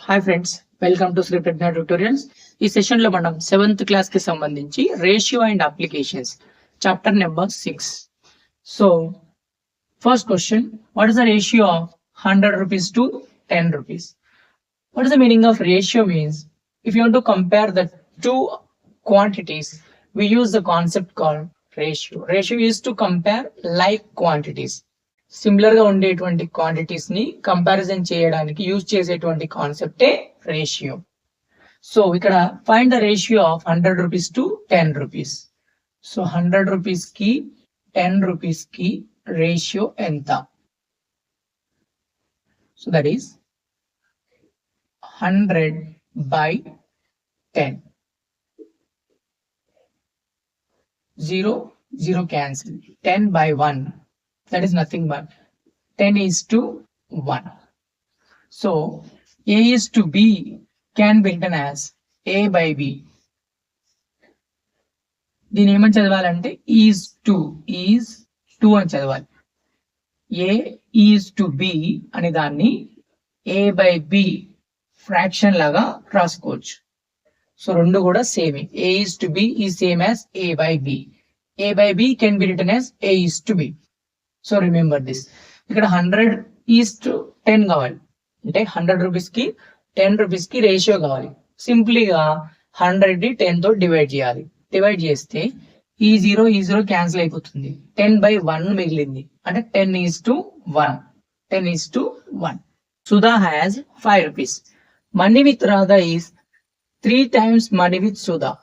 Hi friends, welcome to Shri Pragna tutorials. ఈ session లో మనం 7th క్లాస్ కి సంబంధించి ratio and applications chapter number 6. So first question, what is the ratio of 100 rupees to 10 rupees? What is the meaning of ratio? Means if you want to compare the two quantities, we use the concept called ratio. Ratio is to compare like quantities. Similar గా ఉండేటువంటి quantities ని comparison చేయడానికి use చేసేటువంటి కాన్సెప్టే ratio. So ఇక్కడ find the ratio of 100 rupees to 10 rupees. So 100 rupees కి 10 rupees కి ratio ఎంత? So that is 100 by 10. 0 cancel. 10 by 1. That is nothing but 10 is to 1. So A is to B can be written as A by B. దీని ఏమని చదవాలంటే is to అని చదవాలి. A is to B అనే దాన్ని A by B fraction లాగా రాసుకోవచ్చు. So రెండు కూడా same. A is to B is same as A by B. A by B can be written as A is to B. So remember this. ఇక్కడ 100 is to 10 కావాలి అంటే 100 rupees కి 10 rupees కి ratio కావాలి. సింప్లీగా 100 ని 10 తో డివైడ్ చేయాలి. Divide చేస్తే ఈ 0 క్యాన్సిల్ అయిపోతుంది. 10 by 1 మిగిలింది అంటే 10 is to 1. 10 is to 1. Sudha has 5 rupees. Money with Radha is 3 times money with Sudha.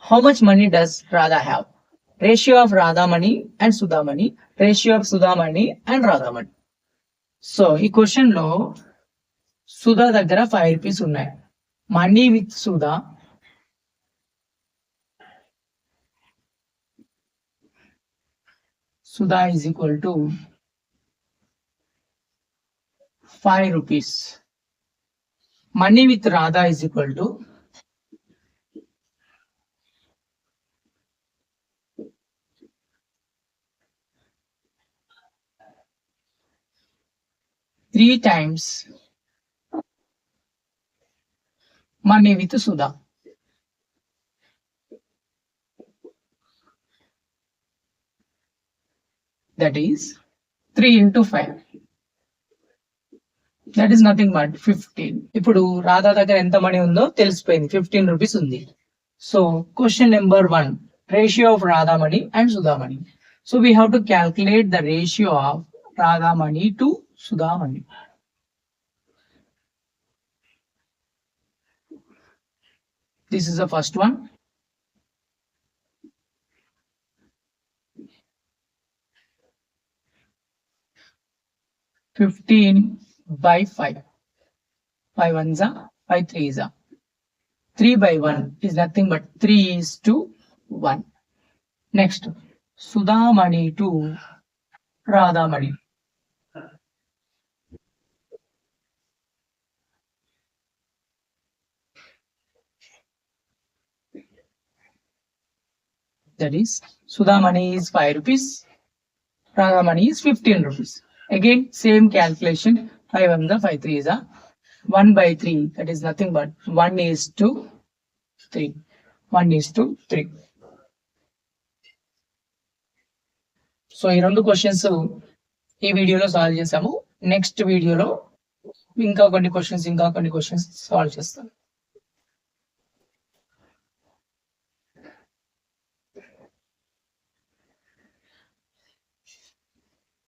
How much money does Radha have? Ratio of Radha money and Sudha money, ratio of Sudha money and Radha money. So ఈ question లో సుధా దగ్గర 5 rupees ఉన్నాయి. Money with Sudha is equal to 5 rupees. Money with Radha is equal to 3 times money with Sudha. That is 3 into 5. That is nothing but 15. ఇప్పుడు రాధా దగ్గర ఎంత money ఉందో తెలిసిపోయింది. 15 rupees ఉంది. So question number 1, ratio of Radha money and Sudha money. So we have to calculate the ratio of Radha money to Sudha money. This is the first one. 15 by 5. 5 ones are, 5 threes are. 3 by 1 is nothing but 3 is to 1. Next, Sudha money to Radha money. That is, Sudha money is 5 rupees, Radha money is 15 rupees. Again, same calculation. 5 and the 5 3 is a 1 by 3. That is nothing but 1 is to 3. 1 is to 3. So ఈ రెండు questions ఈ వీడియోలో solve చేసాము. Next వీడియోలో ఇంకా కొన్ని questions solve చేస్తాను.